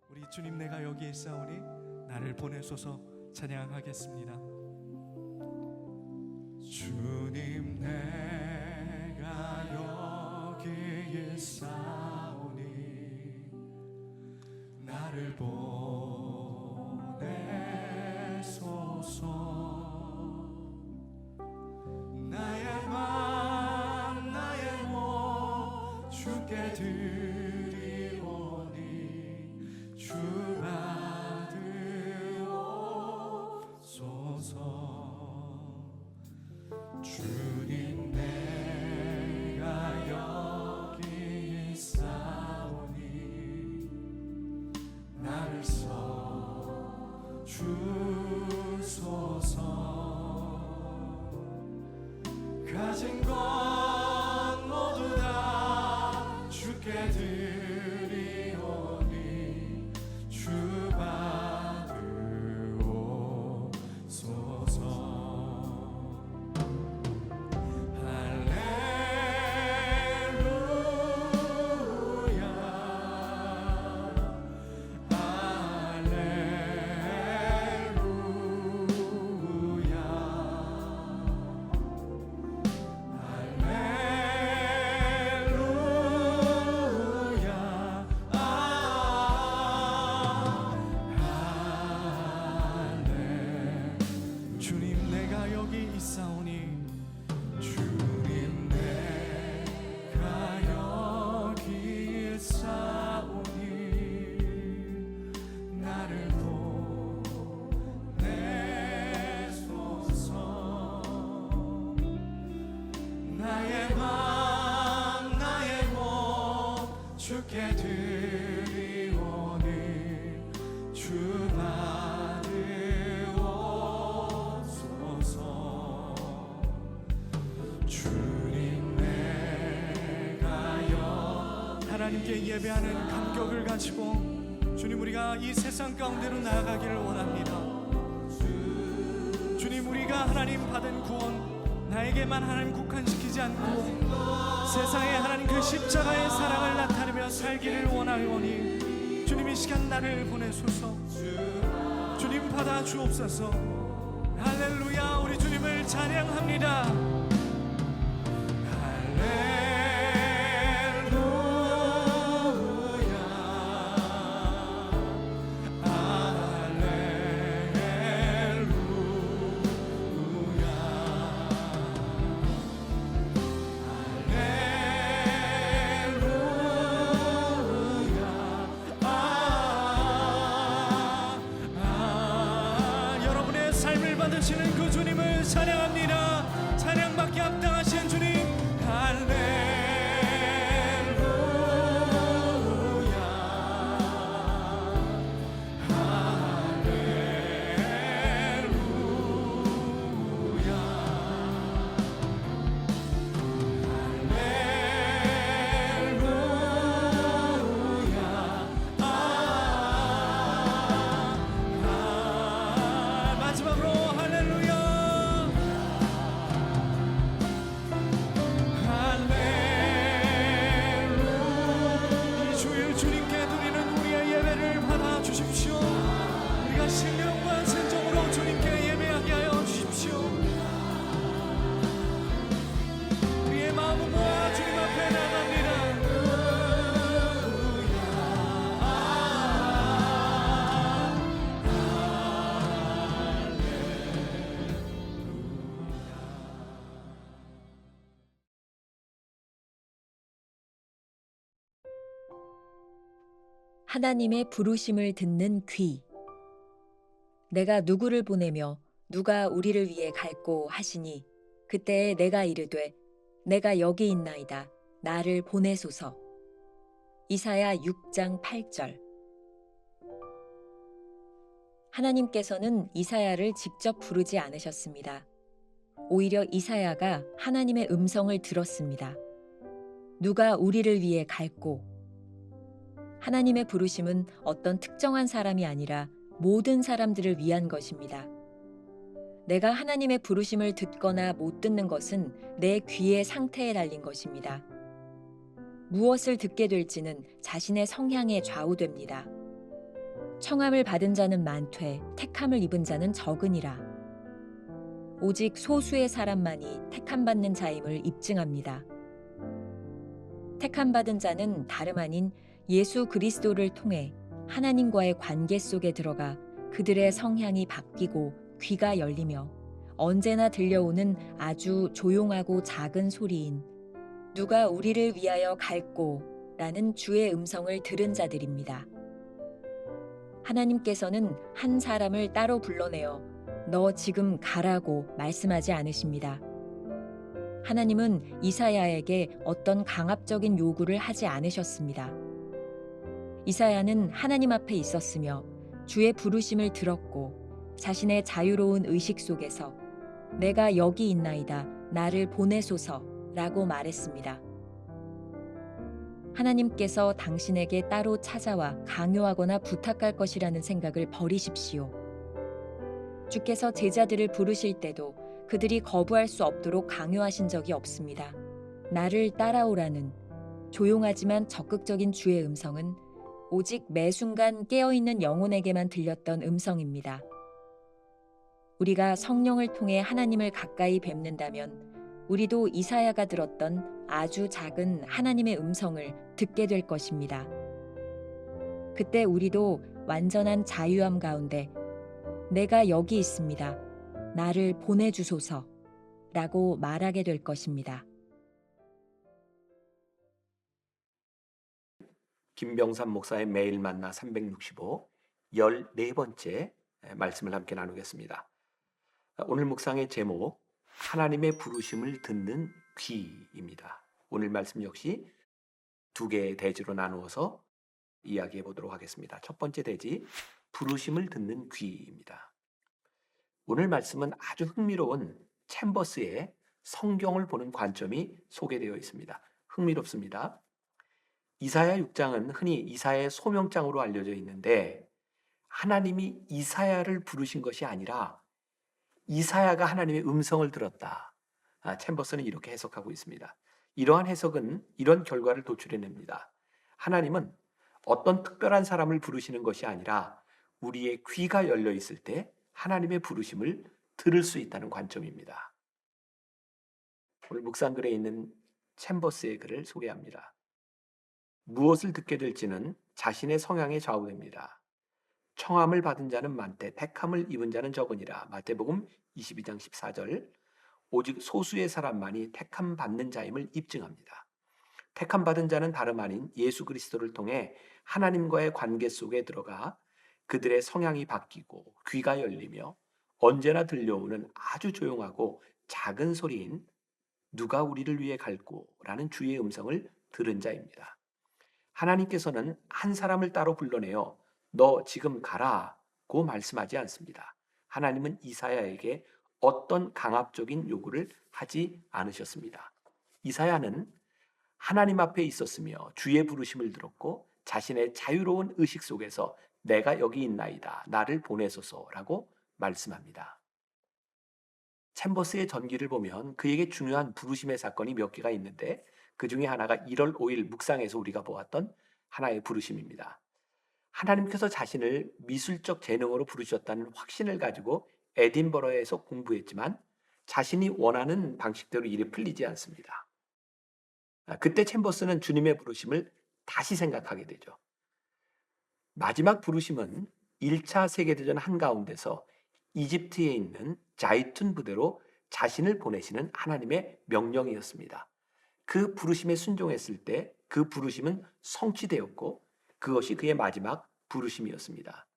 우리 주님 내가 여기 있사오니 나를 보내소서 찬양하겠습니다. 주님 내가 여기 있사오니 나를 보내소서. 나의 맘 나의 몸 주께 드리오니 주 받으옵소서. 주님 내가 여기 있사오니 나를 써 주소서. 가진 것 모두 다 주께 드리오니 주 받으옵소서. 주님 내가 여기 있사오니 주님 내가 여기 있사오니 나를 보내소서. 나의 맘 나의 몸 주께 드리오니 주 주님 내가 하나님께 예배하는 감격을 가지고 주님 우리가 이 세상 가운데로 나아가기를 원합니다. 주님 우리가 하나님 받은 구원 나에게만 하나님 국한시키지 않고 세상에 하나님 그 십자가의 사랑을 나타내며 살기를 원하오니 주님 이 시간 나를 보내소서. 주님 받아 주옵소서. 할렐루야. 우리 주님을 찬양합니다. 받으시는 그 주님을 찬양합니다. 찬양받기 합당하신 주님 할렐루야. 신령과 진정으로 주님께 예배하게 하여 주십시오. 우리의 마음을 모아 주님 앞에 나갑니다. 하나님의 부르심을 듣는 귀. 내가 누구를 보내며 누가 우리를 위해 갈꼬 하시니 그때에 내가 이르되 내가 여기 있나이다. 나를 보내소서. 이사야 6장 8절. 하나님께서는 이사야를 직접 부르지 않으셨습니다. 오히려 이사야가 하나님의 음성을 들었습니다. 누가 우리를 위해 갈꼬, 하나님의 부르심은 어떤 특정한 사람이 아니라 모든 사람들을 위한 것입니다. 내가 하나님의 부르심을 듣거나 못 듣는 것은 내 귀의 상태에 달린 것입니다. 무엇을 듣게 될지는 자신의 성향에 좌우됩니다. 청함을 받은 자는 많되 택함을 입은 자는 적으니라. 오직 소수의 사람만이 택함받는 자임을 입증합니다. 택함받은 자는 다름 아닌 예수 그리스도를 통해 하나님과의 관계 속에 들어가 그들의 성향이 바뀌고 귀가 열리며 언제나 들려오는 아주 조용하고 작은 소리인 누가 우리를 위하여 갈꼬 라는 주의 음성을 들은 자들입니다. 하나님께서는 한 사람을 따로 불러내어 너 지금 가라고 말씀하지 않으십니다. 하나님은 이사야에게 어떤 강압적인 요구를 하지 않으셨습니다. 이사야는 하나님 앞에 있었으며 주의 부르심을 들었고 자신의 자유로운 의식 속에서 내가 여기 있나이다 나를 보내소서라고 말했습니다. 하나님께서 당신에게 따로 찾아와 강요하거나 부탁할 것이라는 생각을 버리십시오. 주께서 제자들을 부르실 때도 그들이 거부할 수 없도록 강요하신 적이 없습니다. 나를 따라오라는 조용하지만 적극적인 주의 음성은 오직 매 순간 깨어있는 영혼에게만 들렸던 음성입니다. 우리가 성령을 통해 하나님을 가까이 뵙는다면 우리도 이사야가 들었던 아주 작은 하나님의 음성을 듣게 될 것입니다. 그때 우리도 완전한 자유함 가운데 내가 여기 있습니다. 나를 보내주소서 라고 말하게 될 것입니다. 김병삼 목사의 매일 만나 365 14번째 말씀을 함께 나누겠습니다. 오늘 묵상의 제목 하나님의 부르심을 듣는 귀입니다. 오늘 말씀 역시 두 개의 대지로 나누어서 이야기해 보도록 하겠습니다. 첫 번째 대지 부르심을 듣는 귀입니다. 오늘 말씀은 아주 흥미로운 챔버스의 성경을 보는 관점이 소개되어 있습니다. 흥미롭습니다. 이사야 6장은 흔히 이사야의 소명장으로 알려져 있는데 하나님이 이사야를 부르신 것이 아니라 이사야가 하나님의 음성을 들었다. 챔버스는 이렇게 해석하고 있습니다. 이러한 해석은 이런 결과를 도출해냅니다. 하나님은 어떤 특별한 사람을 부르시는 것이 아니라 우리의 귀가 열려 있을 때 하나님의 부르심을 들을 수 있다는 관점입니다. 오늘 묵상글에 있는 챔버스의 글을 소개합니다. 무엇을 듣게 될지는 자신의 성향에 좌우됩니다. 청함을 받은 자는 많되 택함을 입은 자는 적으니라. 마태복음 22장 14절. 오직 소수의 사람만이 택함 받는 자임을 입증합니다. 택함 받은 자는 다름 아닌 예수 그리스도를 통해 하나님과의 관계 속에 들어가 그들의 성향이 바뀌고 귀가 열리며 언제나 들려오는 아주 조용하고 작은 소리인 누가 우리를 위해 갈꼬라는 주의 음성을 들은 자입니다. 하나님께서는 한 사람을 따로 불러내어 너 지금 가라고 말씀하지 않습니다. 하나님은 이사야에게 어떤 강압적인 요구를 하지 않으셨습니다. 이사야는 하나님 앞에 있었으며 주의 부르심을 들었고 자신의 자유로운 의식 속에서 내가 여기 있나이다 나를 보내소서라고 말씀합니다. 챔버스의 전기를 보면 그에게 중요한 부르심의 사건이 몇 개가 있는데 그 중에 하나가 1월 5일 묵상에서 우리가 보았던 하나의 부르심입니다. 하나님께서 자신을 미술적 재능으로 부르셨다는 확신을 가지고 에딘버러에서 공부했지만 자신이 원하는 방식대로 일이 풀리지 않습니다. 그때 챔버스는 주님의 부르심을 다시 생각하게 되죠. 마지막 부르심은 1차 세계대전 한가운데서 이집트에 있는 자이툰 부대로 자신을 보내시는 하나님의 명령이었습니다. 그 부르심에 순종했을 때 그 부르심은 성취되었고 그것이 그의 마지막 부르심이었습니다.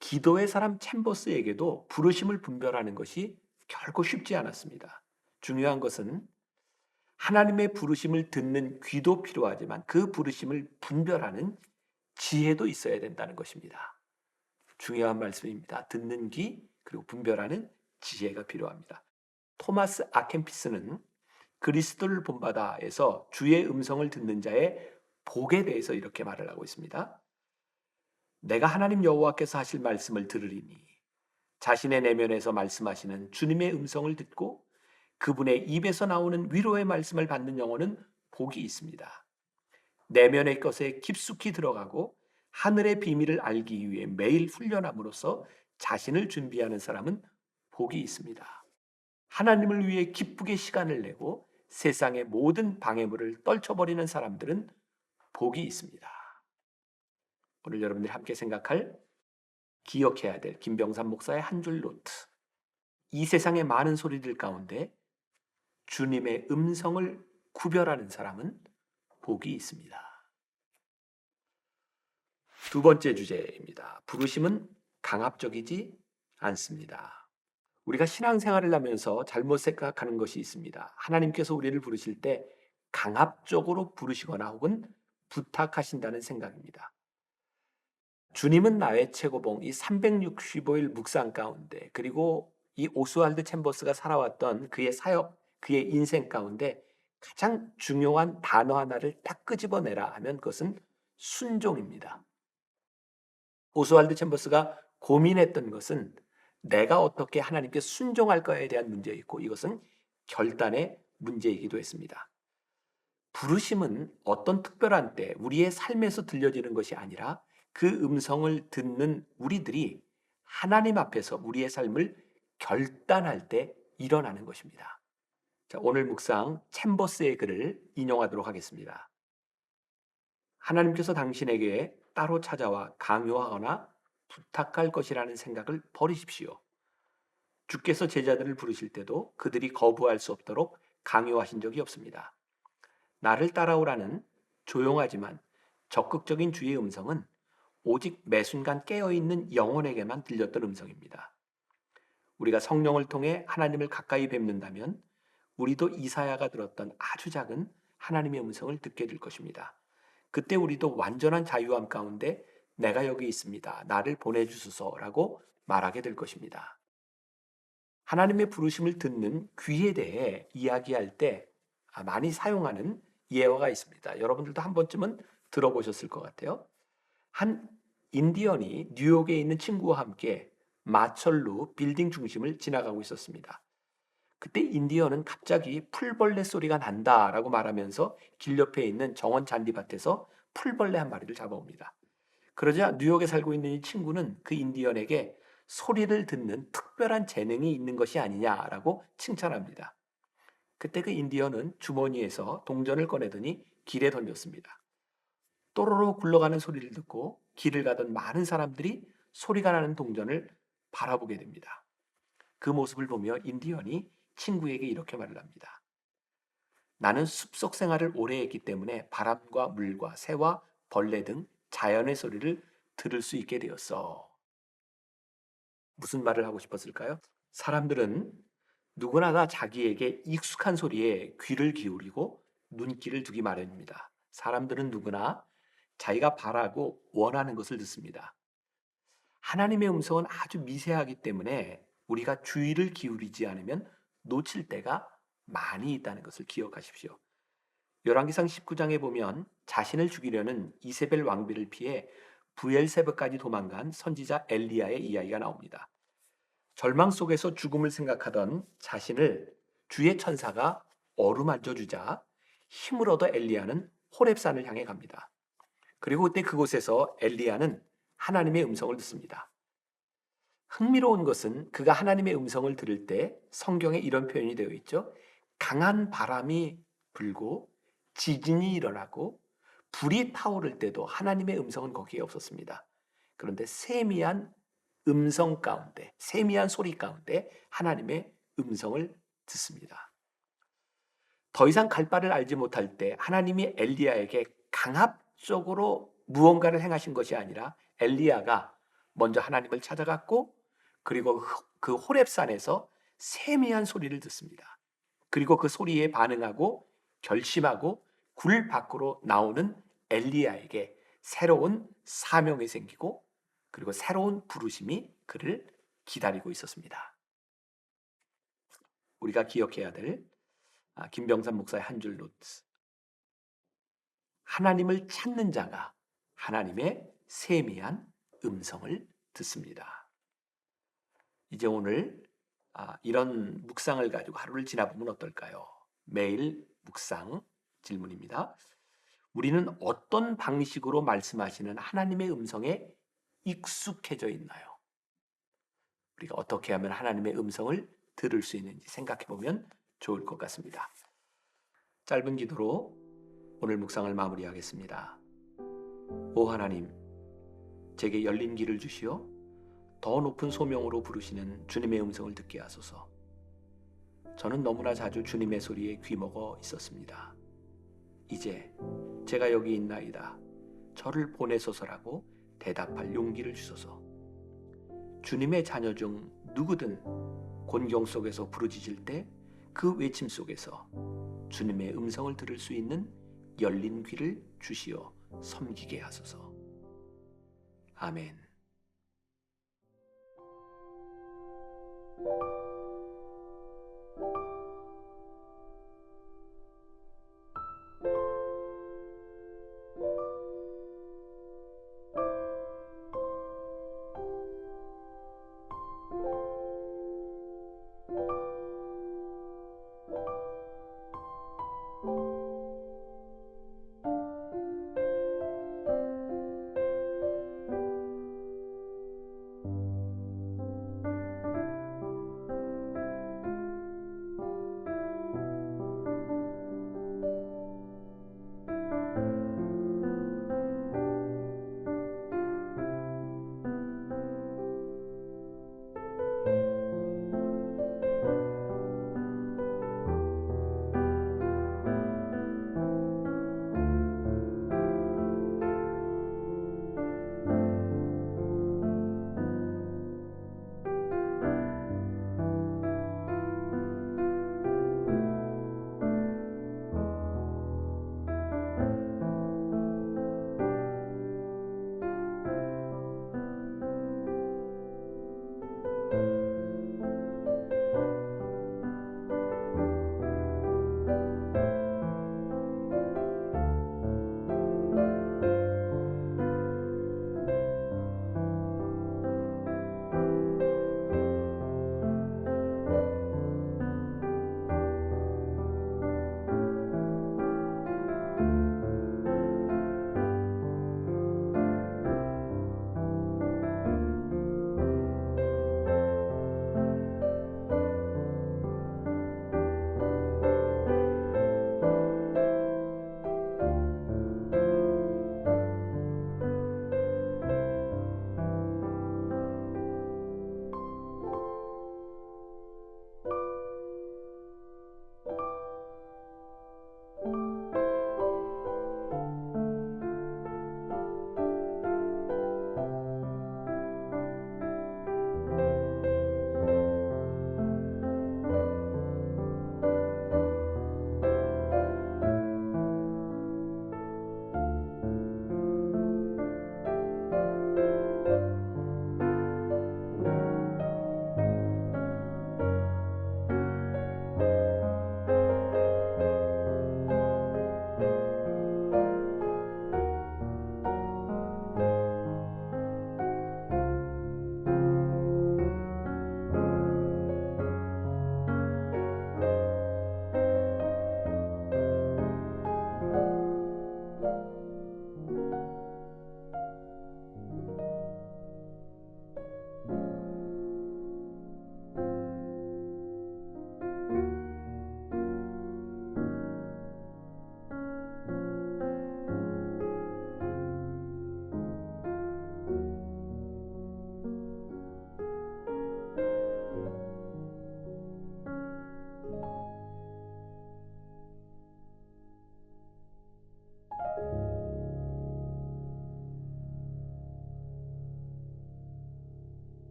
기도의 사람 챔버스에게도 부르심을 분별하는 것이 결코 쉽지 않았습니다. 중요한 것은 하나님의 부르심을 듣는 귀도 필요하지만 그 부르심을 분별하는 지혜도 있어야 된다는 것입니다. 중요한 말씀입니다. 듣는 귀 그리고 분별하는 지혜가 필요합니다. 토마스 아켄피스는 그리스도를 본받아에서 주의 음성을 듣는 자의 복에 대해서 이렇게 말을 하고 있습니다. 내가 하나님 여호와께서 하실 말씀을 들으리니 자신의 내면에서 말씀하시는 주님의 음성을 듣고 그분의 입에서 나오는 위로의 말씀을 받는 영혼은 복이 있습니다. 내면의 것에 깊숙이 들어가고 하늘의 비밀을 알기 위해 매일 훈련함으로써 자신을 준비하는 사람은 복이 있습니다. 하나님을 위해 기쁘게 시간을 내고 세상의 모든 방해물을 떨쳐버리는 사람들은 복이 있습니다. 오늘 여러분들이 함께 생각할, 기억해야 될 김병삼 목사의 한 줄 노트. 이 세상의 많은 소리들 가운데 주님의 음성을 구별하는 사람은 복이 있습니다. 두 번째 주제입니다. 부르심은 강압적이지 않습니다. 우리가 신앙생활을 하면서 잘못 생각하는 것이 있습니다. 하나님께서 우리를 부르실 때 강압적으로 부르시거나 혹은 부탁하신다는 생각입니다. 주님은 나의 최고봉, 이 365일 묵상 가운데, 그리고 이 오스왈드 챔버스가 살아왔던 그의 사역, 그의 인생 가운데 가장 중요한 단어 하나를 딱 끄집어내라 하면 그것은 순종입니다. 오스왈드 챔버스가 고민했던 것은 내가 어떻게 하나님께 순종할까에 대한 문제였고, 이것은 결단의 문제이기도 했습니다. 부르심은 어떤 특별한 때 우리의 삶에서 들려지는 것이 아니라 그 음성을 듣는 우리들이 하나님 앞에서 우리의 삶을 결단할 때 일어나는 것입니다. 자, 오늘 묵상 챔버스의 글을 인용하도록 하겠습니다. 하나님께서 당신에게 따로 찾아와 강요하거나 부탁할 것이라는 생각을 버리십시오. 주께서 제자들을 부르실 때도 그들이 거부할 수 없도록 강요하신 적이 없습니다. 나를 따라오라는 조용하지만 적극적인 주의 음성은 오직 매 순간 깨어있는 영혼에게만 들렸던 음성입니다. 우리가 성령을 통해 하나님을 가까이 뵙는다면 우리도 이사야가 들었던 아주 작은 하나님의 음성을 듣게 될 것입니다. 그때 우리도 완전한 자유함 가운데 내가 여기 있습니다. 나를 보내주소서라고 말하게 될 것입니다. 하나님의 부르심을 듣는 귀에 대해 이야기할 때 많이 사용하는 예화가 있습니다. 여러분들도 한 번쯤은 들어보셨을 것 같아요. 한 인디언이 뉴욕에 있는 친구와 함께 마철루 빌딩 중심을 지나가고 있었습니다. 그때 인디언은 갑자기 풀벌레 소리가 난다라고 말하면서 길 옆에 있는 정원 잔디밭에서 풀벌레 한 마리를 잡아옵니다. 그러자 뉴욕에 살고 있는 이 친구는 그 인디언에게 소리를 듣는 특별한 재능이 있는 것이 아니냐라고 칭찬합니다. 그때 그 인디언은 주머니에서 동전을 꺼내더니 길에 던졌습니다. 또로로 굴러가는 소리를 듣고 길을 가던 많은 사람들이 소리가 나는 동전을 바라보게 됩니다. 그 모습을 보며 인디언이 친구에게 이렇게 말을 합니다. 나는 숲속 생활을 오래 했기 때문에 바람과 물과 새와 벌레 등 자연의 소리를 들을 수 있게 되었어. 무슨 말을 하고 싶었을까요? 사람들은 누구나 다 자기에게 익숙한 소리에 귀를 기울이고 눈길을 두기 마련입니다. 사람들은 누구나 자기가 바라고 원하는 것을 듣습니다. 하나님의 음성은 아주 미세하기 때문에 우리가 주의를 기울이지 않으면 놓칠 때가 많이 있다는 것을 기억하십시오. 열왕기상 19장에 보면 자신을 죽이려는 이세벨 왕비를 피해 부엘세바까지 도망간 선지자 엘리야의 이야기가 나옵니다. 절망 속에서 죽음을 생각하던 자신을 주의 천사가 어루만져 주자 힘을 얻어 엘리야는 호렙산을 향해 갑니다. 그리고 그때 그곳에서 엘리야는 하나님의 음성을 듣습니다. 흥미로운 것은 그가 하나님의 음성을 들을 때 성경에 이런 표현이 되어 있죠. 강한 바람이 불고 지진이 일어나고 불이 타오를 때도 하나님의 음성은 거기에 없었습니다. 그런데 세미한 음성 가운데, 세미한 소리 가운데 하나님의 음성을 듣습니다. 더 이상 갈 바를 알지 못할 때 하나님이 엘리야에게 강압적으로 무언가를 행하신 것이 아니라 엘리야가 먼저 하나님을 찾아갔고 그리고 그 호렙산에서 세미한 소리를 듣습니다. 그리고 그 소리에 반응하고 결심하고 굴 밖으로 나오는 엘리야에게 새로운 사명이 생기고 그리고 새로운 부르심이 그를 기다리고 있었습니다. 우리가 기억해야 될 김병삼 목사의 한 줄 노트. 하나님을 찾는 자가 하나님의 세미한 음성을 듣습니다. 이제 오늘 이런 묵상을 가지고 하루를 지나보면 어떨까요? 매일 묵상 질문입니다. 우리는 어떤 방식으로 말씀하시는 하나님의 음성에 익숙해져 있나요? 우리가 어떻게 하면 하나님의 음성을 들을 수 있는지 생각해 보면 좋을 것 같습니다. 짧은 기도로 오늘 묵상을 마무리하겠습니다. 오 하나님, 제게 열린 길을 주시어 더 높은 소명으로 부르시는 주님의 음성을 듣게 하소서. 저는 너무나 자주 주님의 소리에 귀먹어 있었습니다. 이제 제가 여기 있나이다. 저를 보내소서라고 대답할 용기를 주소서. 주님의 자녀 중 누구든 곤경 속에서 부르짖을 때 그 외침 속에서 주님의 음성을 들을 수 있는 열린 귀를 주시어 섬기게 하소서. 아멘.